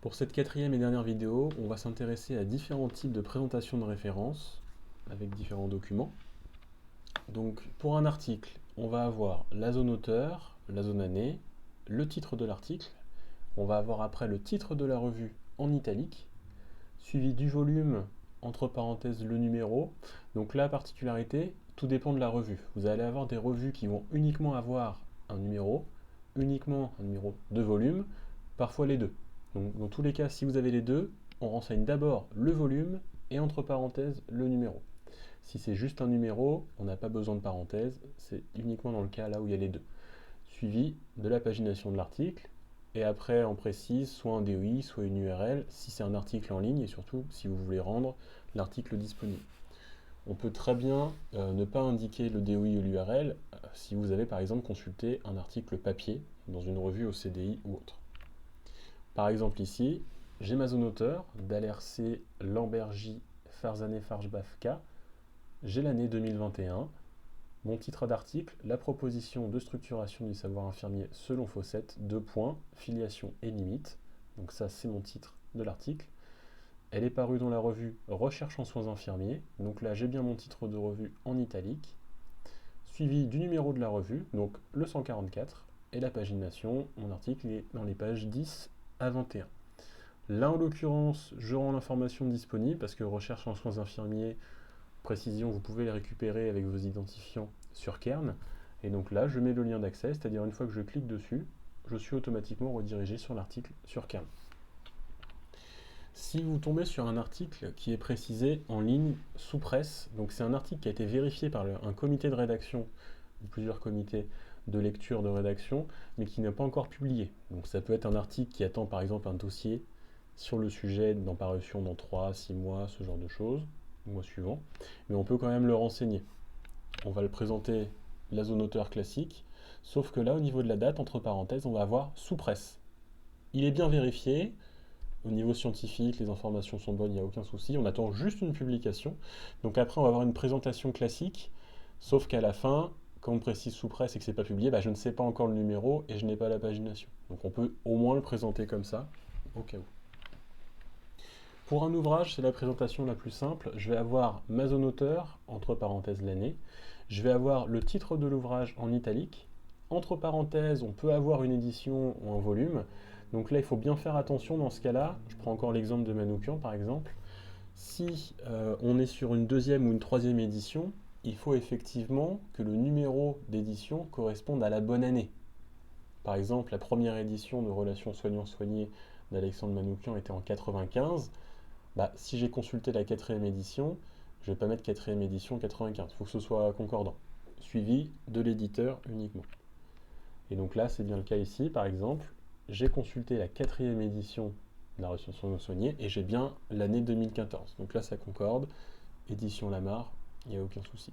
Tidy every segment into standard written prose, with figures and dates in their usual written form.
Pour cette quatrième et dernière vidéo, on va s'intéresser à différents types de présentation de références avec différents documents. Donc pour un article, on va avoir la zone auteur, la zone année, le titre de l'article, on va avoir après le titre de la revue en italique, suivi du volume, entre parenthèses le numéro. Donc la particularité, tout dépend de la revue. Vous allez avoir des revues qui vont uniquement avoir uniquement un numéro de volume, parfois les deux. Donc dans tous les cas, si vous avez les deux, on renseigne d'abord le volume et entre parenthèses le numéro. Si c'est juste un numéro, on n'a pas besoin de parenthèses, c'est uniquement dans le cas là où il y a les deux. Suivi de la pagination de l'article, et après on précise soit un DOI, soit une URL, si c'est un article en ligne, et surtout si vous voulez rendre l'article disponible. On peut très bien ne pas indiquer le DOI ou l'URL si vous avez par exemple consulté un article papier dans une revue au CDI ou autre. Par exemple ici, j'ai ma zone auteur, Dalercé, Lambergy, Farzaneh, Farjbafka, j'ai l'année 2021, mon titre d'article, la proposition de structuration du savoir infirmier selon Fawcett, 2 points, filiation et limite. Donc ça c'est mon titre de l'article. Elle est parue dans la revue Recherche en soins infirmiers. Donc là j'ai bien mon titre de revue en italique. Suivi du numéro de la revue, donc le 144, et la pagination, mon article est dans les pages 10 à 21. Là en l'occurrence, je rends l'information disponible parce que Recherche en soins infirmiers, précision, vous pouvez les récupérer avec vos identifiants sur Kern. Et donc là, je mets le lien d'accès, c'est-à-dire une fois que je clique dessus, je suis automatiquement redirigé sur l'article sur Kern. Si vous tombez sur un article qui est précisé en ligne sous presse, donc c'est un article qui a été vérifié par un comité de rédaction, ou plusieurs comités de lecture de rédaction, mais qui n'est pas encore publié. Donc ça peut être un article qui attend par exemple un dossier sur le sujet dans parution dans 3, 6 mois, ce genre de choses, mois suivant, mais on peut quand même le renseigner. On va le présenter la zone auteur classique, sauf que là, au niveau de la date, entre parenthèses, on va avoir sous presse. Il est bien vérifié, au niveau scientifique, les informations sont bonnes, il n'y a aucun souci, on attend juste une publication. Donc après, on va avoir une présentation classique, sauf qu'à la fin, quand on précise sous presse et que c'est pas publié, je ne sais pas encore le numéro et je n'ai pas la pagination. Donc on peut au moins le présenter comme ça, au cas où. Pour un ouvrage, c'est la présentation la plus simple. Je vais avoir ma zone auteur, entre parenthèses l'année. Je vais avoir le titre de l'ouvrage en italique. Entre parenthèses, on peut avoir une édition ou un volume. Donc là, il faut bien faire attention dans ce cas-là. Je prends encore l'exemple de Manoukian, par exemple. Si on est sur une deuxième ou une troisième édition, il faut effectivement que le numéro d'édition corresponde à la bonne année. Par exemple, la première édition de Relations soignants-soignés d'Alexandre Manoukian était en 95. Si j'ai consulté la quatrième édition, je ne vais pas mettre quatrième édition 95, il faut que ce soit concordant, suivi de l'éditeur uniquement. Et donc là, c'est bien le cas ici, par exemple, j'ai consulté la quatrième édition de la Recherche non soignée et j'ai bien l'année 2014. Donc là, ça concorde, édition Lamarre, il n'y a aucun souci.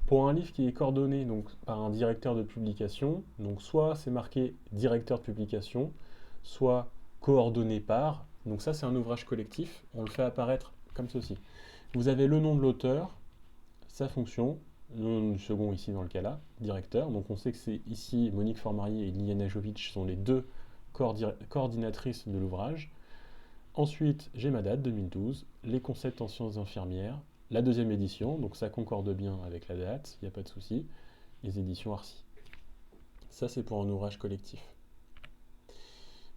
Pour un livre qui est coordonné donc, par un directeur de publication, donc soit c'est marqué directeur de publication, soit coordonné par. Donc ça, c'est un ouvrage collectif. On le fait apparaître comme ceci. Vous avez le nom de l'auteur, sa fonction, le nom du second ici dans le cas là, directeur. Donc on sait que c'est ici Monique Formarié et Liliana Jovic sont les deux coordinatrices de l'ouvrage. Ensuite, j'ai ma date, 2012, les concepts en sciences infirmières, la deuxième édition, donc ça concorde bien avec la date, il n'y a pas de souci, les éditions Arcy. Ça, c'est pour un ouvrage collectif.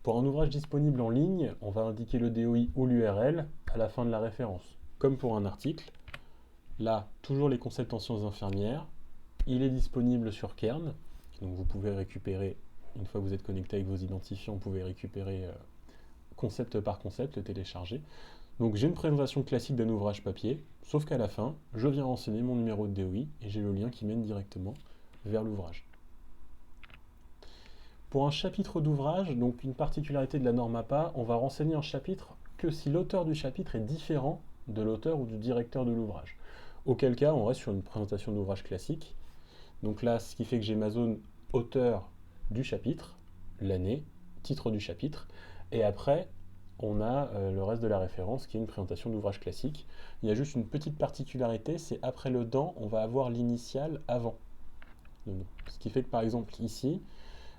Pour un ouvrage disponible en ligne, on va indiquer le DOI ou l'URL à la fin de la référence. Comme pour un article, là, toujours les concepts en sciences infirmières. Il est disponible sur Kern, donc vous pouvez récupérer, une fois que vous êtes connecté avec vos identifiants, vous pouvez récupérer concept par concept, le télécharger. Donc j'ai une présentation classique d'un ouvrage papier, sauf qu'à la fin, je viens renseigner mon numéro de DOI et j'ai le lien qui mène directement vers l'ouvrage. Pour un chapitre d'ouvrage, donc une particularité de la norme APA, on va renseigner un chapitre que si l'auteur du chapitre est différent de l'auteur ou du directeur de l'ouvrage. Auquel cas, on reste sur une présentation d'ouvrage classique. Donc là, ce qui fait que j'ai ma zone auteur du chapitre, l'année, titre du chapitre, et après, on a le reste de la référence qui est une présentation d'ouvrage classique. Il y a juste une petite particularité, c'est après le dans, on va avoir l'initiale avant. Ce qui fait que par exemple ici,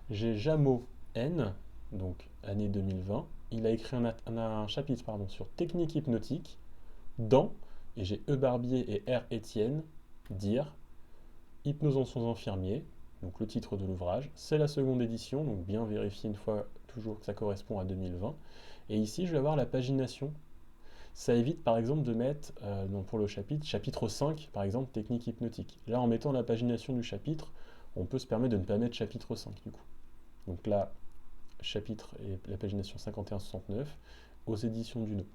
j'ai Jameau N, donc année 2020, il a écrit un chapitre sur technique hypnotique dans, et j'ai E. Barbier et R. Étienne, dire Hypnose en soins infirmiers, donc le titre de l'ouvrage, c'est la seconde édition, donc bien vérifier une fois toujours que ça correspond à 2020. Et ici, je vais avoir la pagination. Ça évite par exemple de mettre, pour le chapitre 5, par exemple, technique hypnotique. Là, en mettant la pagination du chapitre, on peut se permettre de ne pas mettre chapitre 5 du coup. Donc là, chapitre et la pagination 51-69 aux éditions Duno.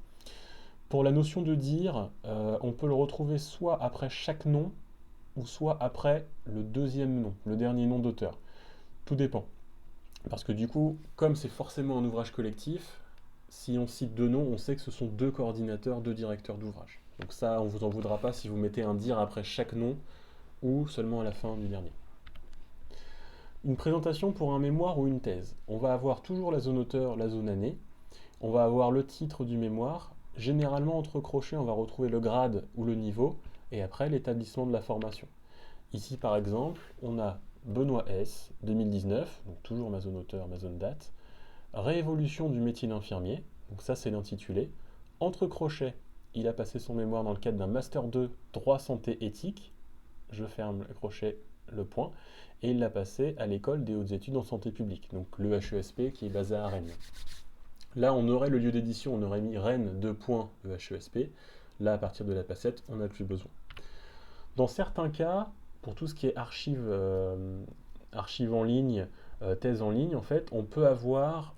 Pour la notion de dire, on peut le retrouver soit après chaque nom, ou soit après le deuxième nom, le dernier nom d'auteur. Tout dépend. Parce que du coup, comme c'est forcément un ouvrage collectif, si on cite deux noms, on sait que ce sont deux coordinateurs, deux directeurs d'ouvrage. Donc ça, on ne vous en voudra pas si vous mettez un dire après chaque nom, ou seulement à la fin du dernier. Une présentation pour un mémoire ou une thèse. On va avoir toujours la zone auteur, la zone année. On va avoir le titre du mémoire. Généralement, entre crochets, on va retrouver le grade ou le niveau, et après l'établissement de la formation. Ici, par exemple, on a Benoît S, 2019, donc toujours ma zone auteur, ma zone date. Réévolution du métier d'infirmier, donc ça c'est l'intitulé. Entre crochets, il a passé son mémoire dans le cadre d'un Master 2 droit santé éthique. Je ferme le crochet, le point. Et il l'a passé à l'école des hautes études en santé publique, donc le HESP qui est basé à Rennes. Là, on aurait le lieu d'édition, on aurait mis Rennes 2 points HESP. Là, à partir de la passette, on n'a plus besoin. Dans certains cas, pour tout ce qui est archives en ligne, thèse en ligne, en fait, on peut avoir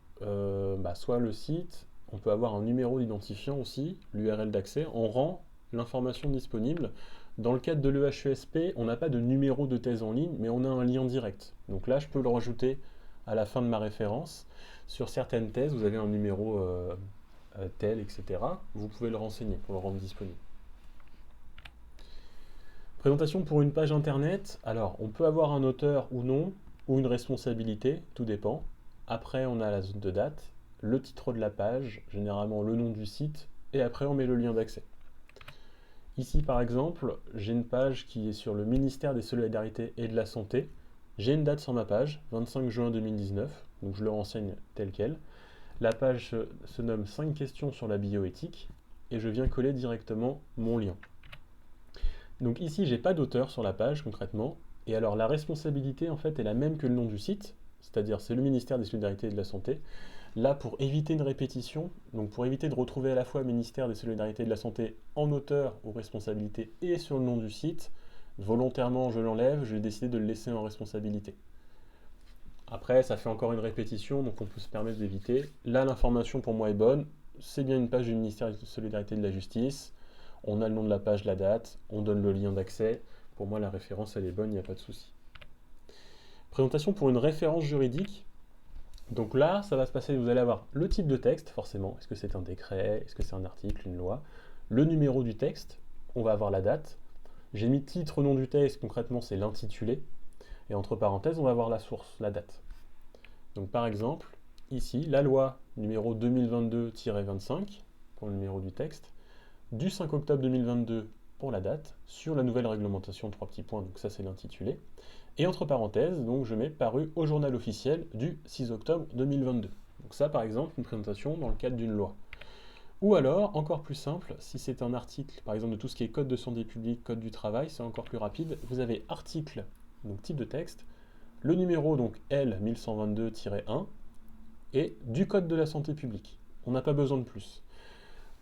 soit le site, on peut avoir un numéro d'identifiant aussi, l'URL d'accès, on rend l'information disponible. Dans le cadre de l'EHESP, on n'a pas de numéro de thèse en ligne, mais on a un lien direct. Donc là, je peux le rajouter à la fin de ma référence. Sur certaines thèses, vous avez un numéro tel, etc. Vous pouvez le renseigner pour le rendre disponible. Présentation pour une page internet. Alors, on peut avoir un auteur ou non, ou une responsabilité, tout dépend. Après, on a la zone de date, le titre de la page, généralement le nom du site, et après, on met le lien d'accès. Ici, par exemple, j'ai une page qui est sur le ministère des Solidarités et de la Santé. J'ai une date sur ma page, 25 juin 2019, donc je le renseigne tel quel. La page se nomme 5 questions sur la bioéthique, et je viens coller directement mon lien. Donc ici, j'ai pas d'auteur sur la page concrètement, et alors la responsabilité en fait est la même que le nom du site, c'est-à-dire c'est le ministère des Solidarités et de la Santé. Là, pour éviter une répétition, donc pour éviter de retrouver à la fois ministère des Solidarités et de la Santé en auteur ou responsabilité et sur le nom du site, volontairement je l'enlève, j'ai décidé de le laisser en responsabilité. Après, ça fait encore une répétition, donc on peut se permettre d'éviter. Là, l'information pour moi est bonne, c'est bien une page du ministère des Solidarités et de la Justice. On a le nom de la page, la date, on donne le lien d'accès. Pour moi, la référence, elle est bonne, il n'y a pas de souci. Présentation pour une référence juridique. Donc là, ça va se passer, vous allez avoir le type de texte, forcément. Est-ce que c'est un décret? Est-ce que c'est un article, une loi? Le numéro du texte, on va avoir la date. J'ai mis titre, nom du texte, concrètement, c'est l'intitulé. Et entre parenthèses, on va avoir la source, la date. Donc par exemple, ici, la loi numéro 2022-25, pour le numéro du texte, du 5 octobre 2022 pour la date, sur la nouvelle réglementation, 3 petits points, donc ça c'est l'intitulé. Et entre parenthèses, donc je mets paru au journal officiel du 6 octobre 2022. Donc ça par exemple, une présentation dans le cadre d'une loi. Ou alors, encore plus simple, si c'est un article, par exemple de tout ce qui est code de santé publique, code du travail, c'est encore plus rapide, vous avez article, donc type de texte, le numéro donc L1122-1, et du code de la santé publique. On n'a pas besoin de plus.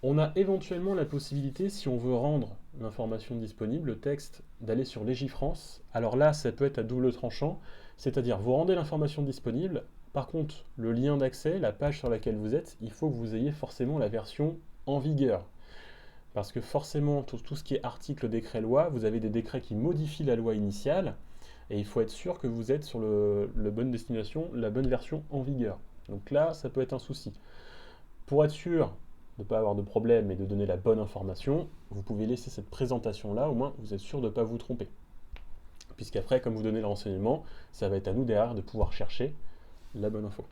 On a éventuellement la possibilité, si on veut rendre l'information disponible, le texte, d'aller sur Légifrance. Alors là, ça peut être à double tranchant, c'est-à-dire vous rendez l'information disponible, par contre, le lien d'accès, la page sur laquelle vous êtes, il faut que vous ayez forcément la version en vigueur. Parce que forcément, tout ce qui est article, décret, loi, vous avez des décrets qui modifient la loi initiale, et il faut être sûr que vous êtes sur la bonne destination, la bonne version en vigueur. Donc là, ça peut être un souci. Pour être sûr de ne pas avoir de problème et de donner la bonne information, vous pouvez laisser cette présentation-là, au moins vous êtes sûr de ne pas vous tromper. Puisqu'après, comme vous donnez le renseignement, ça va être à nous derrière de pouvoir chercher la bonne info.